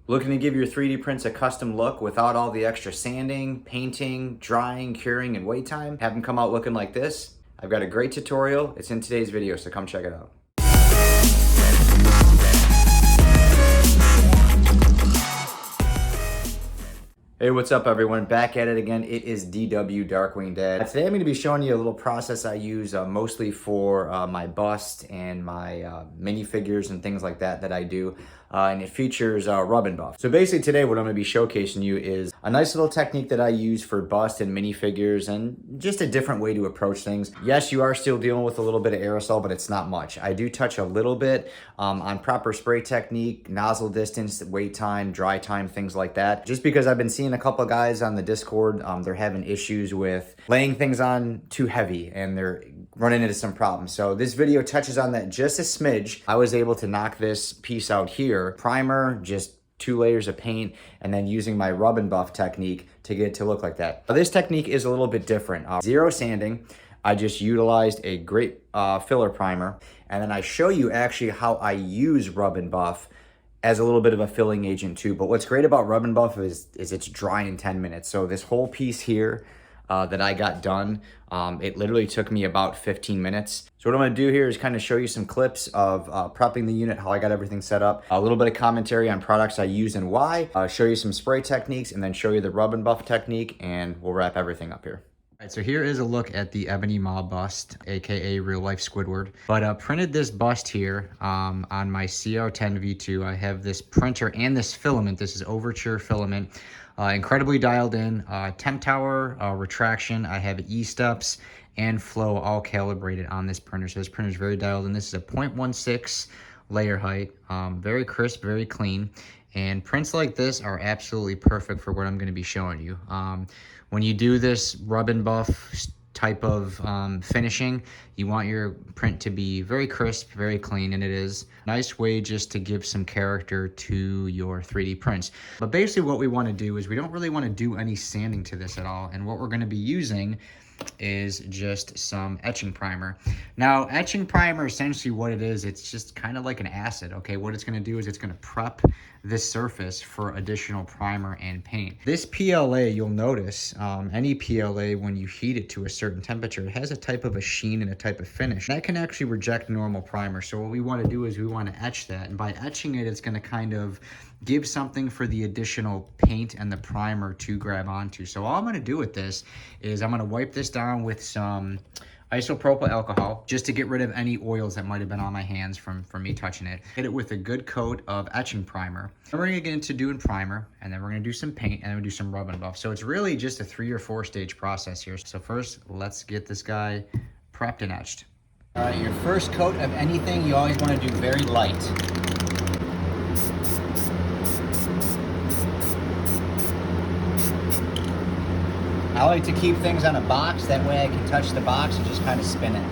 Looking to give your 3D prints a custom look without all the extra sanding, painting, drying, curing, and wait time? Have them come out looking like this? I've got a great tutorial. It's in today's video, so come check it out. Hey, what's up everyone? Back at it again. It is DW Darkwing Dad. Today I'm going to be showing you a little process I use mostly for my bust and my minifigures and things like that I do. And it features rub and buff. So basically today what I'm going to be showcasing you is a nice little technique that I use for bust and minifigures and just a different way to approach things. Yes, you are still dealing with a little bit of aerosol, but it's not much. I do touch a little bit on proper spray technique, nozzle distance, wait time, dry time, things like that. Just because I've been seeing a couple of guys on the Discord, they're having issues with laying things on too heavy and they're running into some problems. So this video touches on that just a smidge. I was able to knock this piece out here. Primer, just 2 layers of paint, and then using my rub and buff technique to get it to look like that. This technique is a little bit different. Zero sanding. I just utilized a great filler primer, and then I show you actually how I use rub and buff as a little bit of a filling agent too. But what's great about rub and buff is it's dry in 10 minutes. So this whole piece here that I got done, it literally took me about 15 minutes. So what I'm gonna do here is kind of show you some clips of prepping the unit, how I got everything set up, a little bit of commentary on products I use and why, show you some spray techniques, and then show you the rub and buff technique, and we'll wrap everything up here. All right, so here is a look at the Ebony Maw bust, aka real life Squidward. But printed this bust here on my CR10 V2. I have this printer and this filament. This is Overture filament. Incredibly dialed in, temp tower, retraction. I have E-steps and flow all calibrated on this printer. So this printer is very dialed in. This is a 0.16 layer height, very crisp, very clean. And prints like this are absolutely perfect for what I'm going to be showing you. When you do this rub and buff type of finishing, you want your print to be very crisp, very clean, and it is. Nice way just to give some character to your 3D prints. But basically what we want to do is we don't really want to do any sanding to this at all, and what we're going to be using is just some etching primer. Now, etching primer, essentially what it is, it's just kind of like an acid, okay? What it's going to do is it's going to prep this surface for additional primer and paint. This PLA, you'll notice, any PLA, when you heat it to a certain temperature, it has a type of a sheen and a type of finish. That can actually reject normal primer. So what we want to do is we want to etch that, and by etching it, it's going to kind of give something for the additional paint and the primer to grab onto. So all I'm going to do with this is I'm going to wipe this down with some isopropyl alcohol just to get rid of any oils that might have been on my hands from me touching it. Hit it with a good coat of etching primer. Then we're going to get into doing primer, and then we're going to do some paint, and then we'll do some rub and buff. So it's really just a 3 or 4 stage process here. So first, let's get this guy prepped and etched. All right, your first coat of anything, you always want to do very light. I like to keep things on a box, that way I can touch the box and just kind of spin it.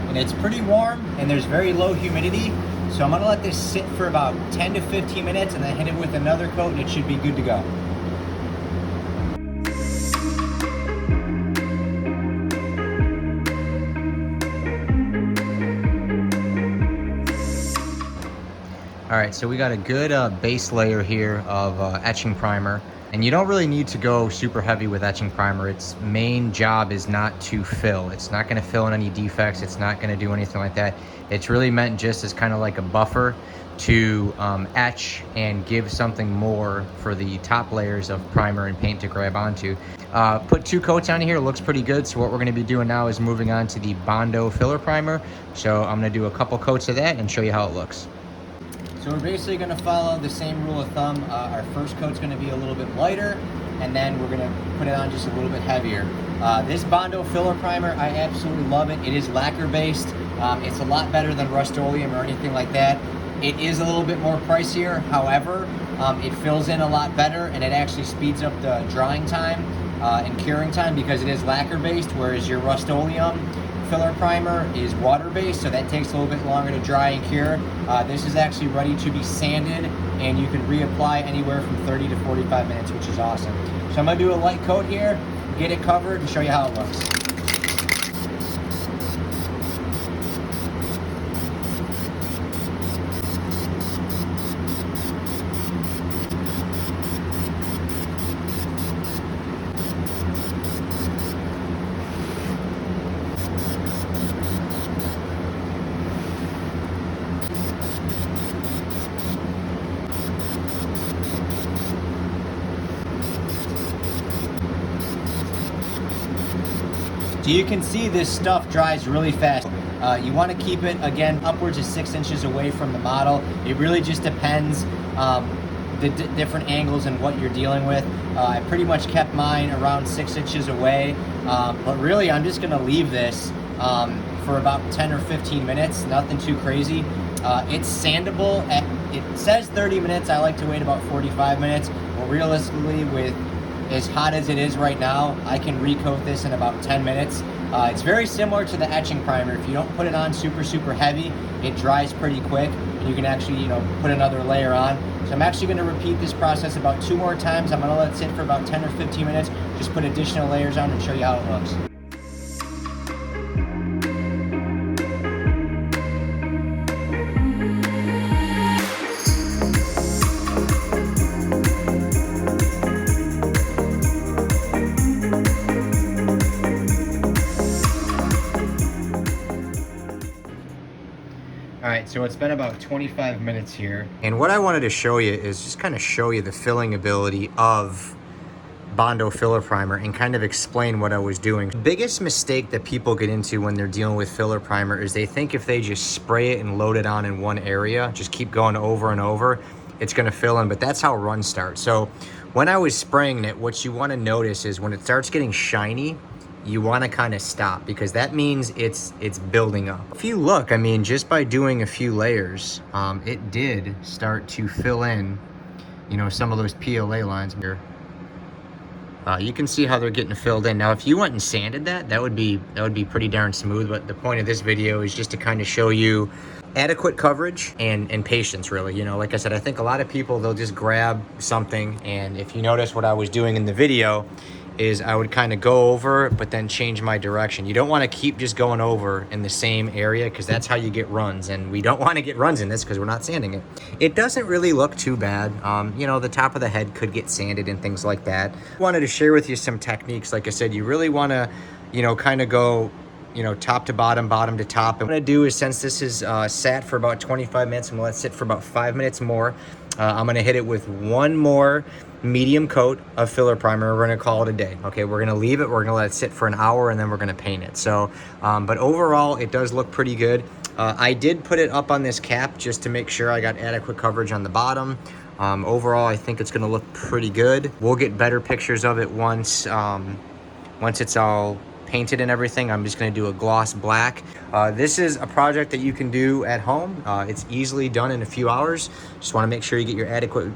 And it's pretty warm and there's very low humidity, so I'm gonna let this sit for about 10 to 15 minutes and then hit it with another coat and it should be good to go. All right, so we got a good base layer here of etching primer, and you don't really need to go super heavy with etching primer. Its main job is not to fill. It's not gonna fill in any defects. It's not gonna do anything like that. It's really meant just as kind of like a buffer to etch and give something more for the top layers of primer and paint to grab onto. Put 2 coats on here, looks pretty good. So what we're gonna be doing now is moving on to the Bondo filler primer. So I'm gonna do a couple coats of that and show you how it looks. So we're basically going to follow the same rule of thumb. Our first coat's going to be a little bit lighter, and then we're going to put it on just a little bit heavier. This Bondo filler primer, I absolutely love it. It is lacquer based. It's a lot better than Rust-Oleum or anything like that. It is a little bit more pricier. However, it fills in a lot better, and it actually speeds up the drying time and curing time because it is lacquer based, whereas your Rust-Oleum filler primer is water-based, so that takes a little bit longer to dry and cure. This is actually ready to be sanded, and you can reapply anywhere from 30 to 45 minutes, which is awesome. So I'm gonna do a light coat here, get it covered, and show you how it looks. So you can see this stuff dries really fast. You want to keep it, again, upwards of 6 inches away from the model. It really just depends the different angles and what you're dealing with. I pretty much kept mine around 6 inches away, but really I'm just going to leave this for about 10 or 15 minutes, nothing too crazy. It's sandable. It says 30 minutes. I like to wait about 45 minutes, but realistically, with as hot as it is right now, I can recoat this in about 10 minutes. It's very similar to the etching primer. If you don't put it on super heavy, it dries pretty quick, and you can actually, put another layer on. So I'm actually gonna repeat this process about 2 more times. I'm gonna let it sit for about 10 or 15 minutes, just put additional layers on and show you how it looks. Alright, so it's been about 25 minutes here. And what I wanted to show you is just kind of show you the filling ability of Bondo filler primer and kind of explain what I was doing. The biggest mistake that people get into when they're dealing with filler primer is they think if they just spray it and load it on in one area, just keep going over and over, it's going to fill in, but that's how runs start. So when I was spraying it, what you want to notice is when it starts getting shiny, you want to kind of stop, because that means it's building up. If you look, I mean, just by doing a few layers, it did start to fill in, some of those PLA lines here. You can see how they're getting filled in. Now, if you went and sanded that would be pretty darn smooth, but the point of this video is just to kind of show you adequate coverage and patience, really. Like I said, I think a lot of people, they'll just grab something, and if you notice what I was doing in the video is I would kind of go over, but then change my direction. You don't want to keep just going over in the same area, because that's how you get runs, and we don't want to get runs in this because we're not sanding it. It doesn't really look too bad. The top of the head could get sanded and things like that. I wanted to share with you some techniques. Like I said, you really want to, kind of go, top to bottom, bottom to top. And what I'm gonna do is, since this is sat for about 25 minutes, I'm gonna let it sit for about 5 minutes more. I'm gonna hit it with one more medium coat of filler primer. We're gonna call it a day. Okay, we're gonna leave it, we're gonna let it sit for an hour, and then we're gonna paint it. So, but overall, it does look pretty good. I did put it up on this cap just to make sure I got adequate coverage on the bottom. Overall, I think it's gonna look pretty good. We'll get better pictures of it once it's all painted and everything. I'm just going to do a gloss black. This is a project that you can do at home. It's easily done in a few hours. Just want to make sure you get your adequate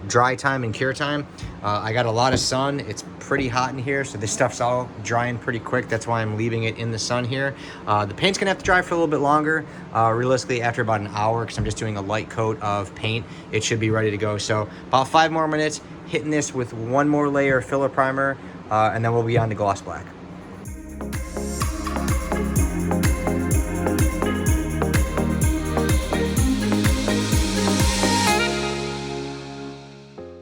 dry time and cure time. I got a lot of sun. It's pretty hot in here, so this stuff's all drying pretty quick. That's why I'm leaving it in the sun here. The paint's gonna have to dry for a little bit longer. Realistically, after about an hour, because I'm just doing a light coat of paint, it should be ready to go. So about 5 more minutes, hitting this with one more layer of filler primer, and then we'll be on to gloss black.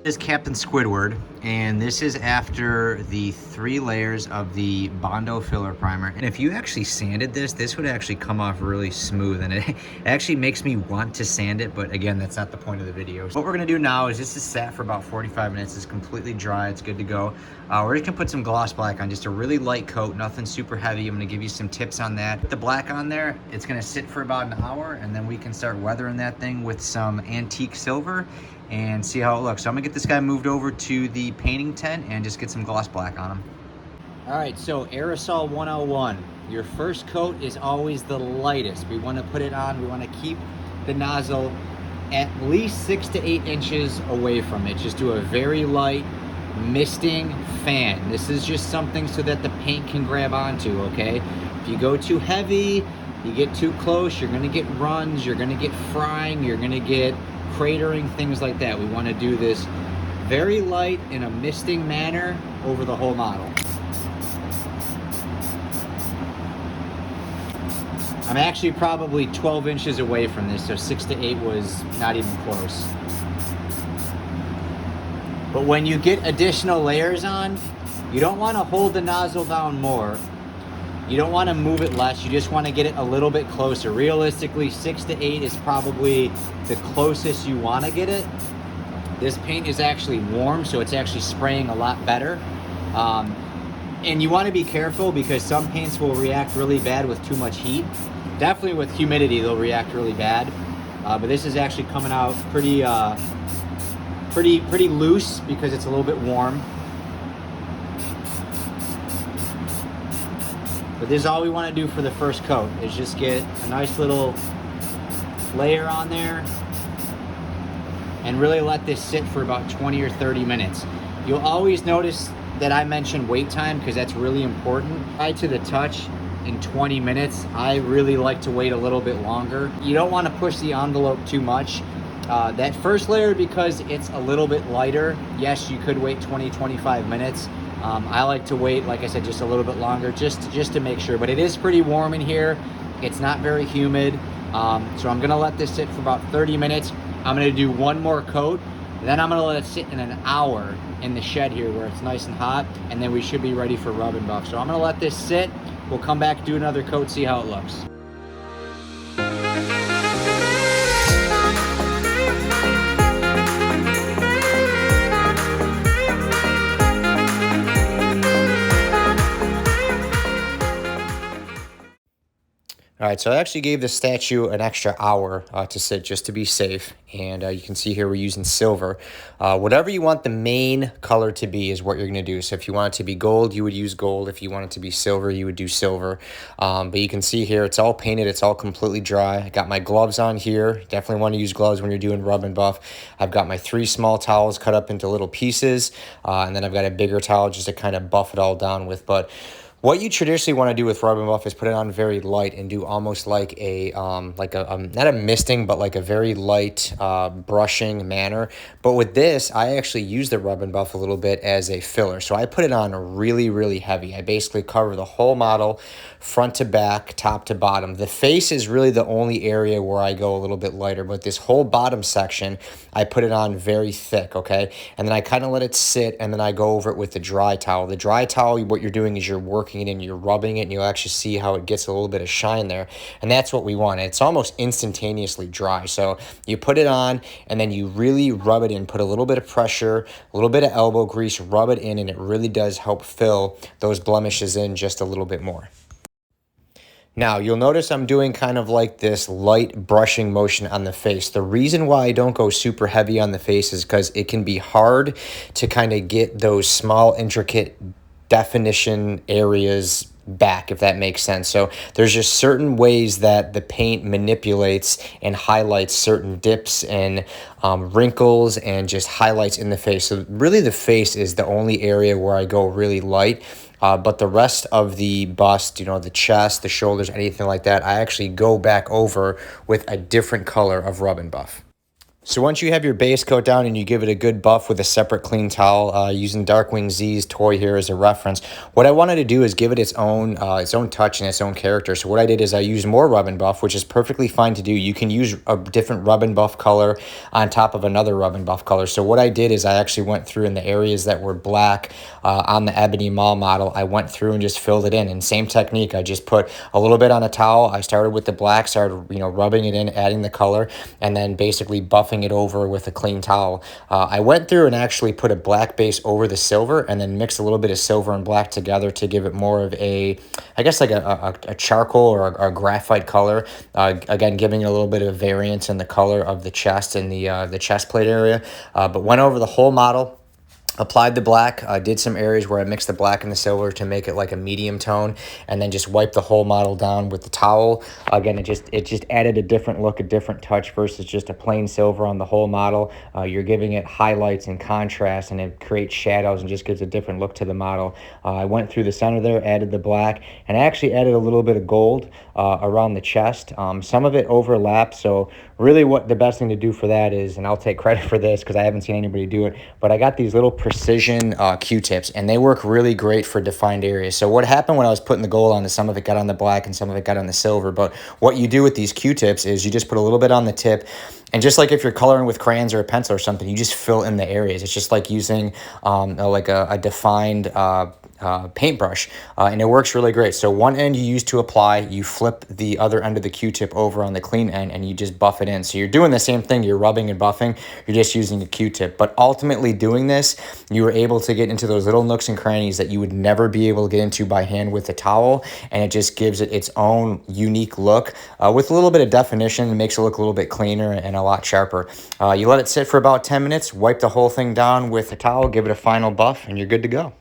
This is Captain Squidward, and this is after the 3 layers of the Bondo filler primer. And if you actually sanded this would actually come off really smooth, and it actually makes me want to sand it, but again, that's not the point of the video. So what we're gonna do now is, this is sat for about 45 minutes, it's completely dry, it's good to go. We're just gonna put some gloss black on, just a really light coat, nothing super heavy. I'm gonna give you some tips on that. Put the black on there, it's gonna sit for about an hour, and then we can start weathering that thing with some antique silver and see how it looks. So I'm gonna get this guy moved over to the painting tent and just get some gloss black on him. All right, so aerosol 101. Your first coat is always the lightest. We wanna put it on, we wanna keep the nozzle at least 6 to 8 inches away from it. Just do a very light misting fan. This is just something so that the paint can grab onto, okay? If you go too heavy, you get too close, you're gonna get runs, you're gonna get frying, you're gonna get cratering, things like that. We wanna do this very light in a misting manner over the whole model. I'm actually probably 12 inches away from this, so 6 to 8 was not even close. But when you get additional layers on, you don't want to hold the nozzle down more. You don't want to move it less. You just want to get it a little bit closer. Realistically, 6 to 8 is probably the closest you want to get it. This paint is actually warm, so it's actually spraying a lot better. And you want to be careful because some paints will react really bad with too much heat. Definitely with humidity, they'll react really bad. But this is actually coming out pretty loose because it's a little bit warm. But this is all we want to do for the first coat, is just get a nice little layer on there and really let this sit for about 20 or 30 minutes. You'll always notice that I mentioned wait time because that's really important. Apply to the touch in 20 minutes. I really like to wait a little bit longer. You don't want to push the envelope too much. That first layer, because it's a little bit lighter, yes, you could wait 20-25 minutes. I like to wait, like I said, just a little bit longer just to make sure. But it is pretty warm in here. It's not very humid. So I'm gonna let this sit for about 30 minutes. I'm gonna do one more coat. Then I'm gonna let it sit in an hour in the shed here where it's nice and hot, and then we should be ready for rub and buff. So I'm gonna let this sit. We'll come back, do another coat, see how it looks. All right, so I actually gave the statue an extra hour to sit just to be safe. And you can see here we're using silver. Whatever you want the main color to be is what you're gonna do. So if you want it to be gold, you would use gold. If you want it to be silver, you would do silver. But you can see here, it's all painted, it's all completely dry. I got my gloves on here. Definitely wanna use gloves when you're doing rub and buff. I've got my 3 small towels cut up into little pieces. And then I've got a bigger towel just to kind of buff it all down with. But what you traditionally want to do with rub and buff is put it on very light and do almost like a not a misting, but like a very light brushing manner. But with this, I actually use the rub and buff a little bit as a filler. So I put it on really, really heavy. I basically cover the whole model, front to back, top to bottom. The face is really the only area where I go a little bit lighter, but this whole bottom section, I put it on very thick, okay? And then I kind of let it sit, and then I go over it with the dry towel. The dry towel, what you're doing is you're working it and you're rubbing it, and you'll actually see how it gets a little bit of shine there, and that's what we want. It's almost instantaneously dry. So you put it on and then you really rub it in, put a little bit of pressure, a little bit of elbow grease, rub it in, and it really does help fill those blemishes in just a little bit more. Now, you'll notice I'm doing kind of like this light brushing motion on the face. The reason why I don't go super heavy on the face is because it can be hard to kind of get those small, intricate definition areas back, if that makes sense. So there's just certain ways that the paint manipulates and highlights certain dips and wrinkles and just highlights in the face. So really the face is the only area where I go really light. But the rest of the bust, you know, the chest, the shoulders, anything like that, I actually go back over with a different color of rub and buff. So once you have your base coat down and you give it a good buff with a separate clean towel, using Darkwing Z's toy here as a reference, what I wanted to do is give it its own touch and its own character. So what I did is I used more rub and buff, which is perfectly fine to do. You can use a different rub and buff color on top of another rub and buff color. So what I did is I actually went through in the areas that were black on the Ebony Mall model. I went through and just filled it in. And same technique, I just put a little bit on a towel. I started with the black, started rubbing it in, adding the color, and then basically buffing it over with a clean towel. I went through and actually put a black base over the silver and then mixed a little bit of silver and black together to give it more of a, I guess like a charcoal or a graphite color. Again, giving it a little bit of variance in the color of the chest and the chest plate area. But went over the whole model. Applied the black, did some areas where I mixed the black and the silver to make it like a medium tone, and then just wiped the whole model down with the towel. Again, it just added a different look, a different touch versus just a plain silver on the whole model. You're giving it highlights and contrast, and it creates shadows and just gives a different look to the model. I went through the center there, added the black, and I actually added a little bit of gold around the chest. Some of it overlapped, so really what the best thing to do for that is, and I'll take credit for this because I haven't seen anybody do it, but I got these little precision Q-tips, and they work really great for defined areas. So what happened when I was putting the gold on is some of it got on the black and some of it got on the silver. But what you do with these Q-tips is you just put a little bit on the tip, and just like if you're coloring with crayons or a pencil or something, you just fill in the areas. It's just like using like a defined paintbrush, and it works really great. So one end you use to apply, you flip the other end of the Q-tip over on the clean end, and you just buff it in. So you're doing the same thing, you're rubbing and buffing, you're just using a Q-tip. But ultimately doing this, you were able to get into those little nooks and crannies that you would never be able to get into by hand with a towel, and it just gives it its own unique look with a little bit of definition. It makes it look a little bit cleaner and a lot sharper. You let it sit for about 10 minutes, wipe the whole thing down with a towel, give it a final buff, and you're good to go.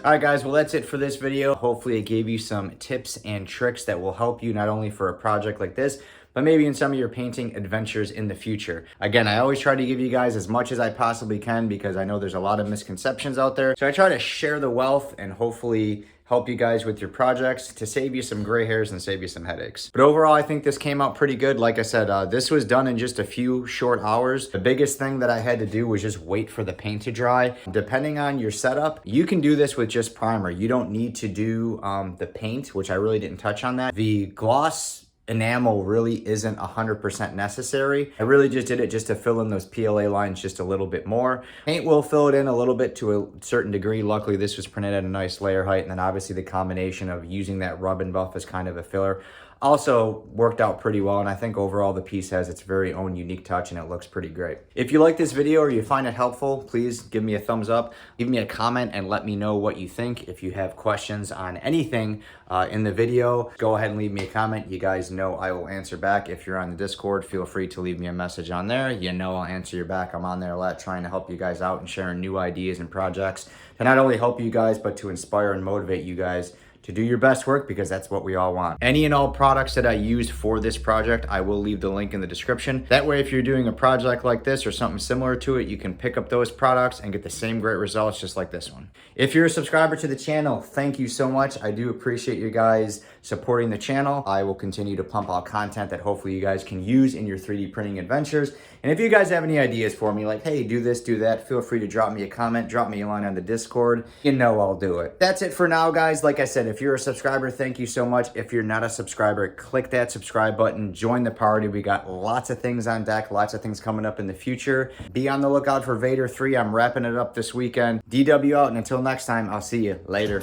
All right, guys, well, that's it for this video. Hopefully it gave you some tips and tricks that will help you not only for a project like this, but maybe in some of your painting adventures in the future. Again, I always try to give you guys as much as I possibly can because I know there's a lot of misconceptions out there. So I try to share the wealth and hopefully help you guys with your projects to save you some gray hairs and save you some headaches. But overall, I think this came out pretty good. Like I said, this was done in just a few short hours. The biggest thing that I had to do was just wait for the paint to dry. Depending on your setup, you can do this with just primer. You don't need to do the paint, which I really didn't touch on that. The gloss enamel really isn't 100% necessary. I really just did it just to fill in those PLA lines just a little bit more. Paint will fill it in a little bit to a certain degree. Luckily, this was printed at a nice layer height, and then obviously the combination of using that rub and buff as kind of a filler also worked out pretty well, and I think overall the piece has its very own unique touch and it looks pretty great. If you like this video or you find it helpful, please give me a thumbs up, leave me a comment, and let me know what you think. If you have questions on anything in the video, go ahead and leave me a comment. You guys know I will answer back. If you're on the Discord, feel free to leave me a message on there. You know I'll answer you back. I'm on there a lot trying to help you guys out and sharing new ideas and projects to not only help you guys, but to inspire and motivate you guys to do your best work, because that's what we all want. Any and all products that I used for this project, I will leave the link in the description. That way, if you're doing a project like this or something similar to it, you can pick up those products and get the same great results just like this one. If you're a subscriber to the channel, thank you so much. I do appreciate you guys supporting the channel. I will continue to pump out content that hopefully you guys can use in your 3D printing adventures. And if you guys have any ideas for me, like, hey, do this, do that, feel free to drop me a comment, drop me a line on the Discord. You know I'll do it. That's it for now, guys. Like I said, if you're a subscriber, thank you so much. If you're not a subscriber, click that subscribe button, join the party. We got lots of things on deck, lots of things coming up in the future. Be on the lookout for Vader 3. I'm wrapping it up this weekend. DW out, and until next time, I'll see you later.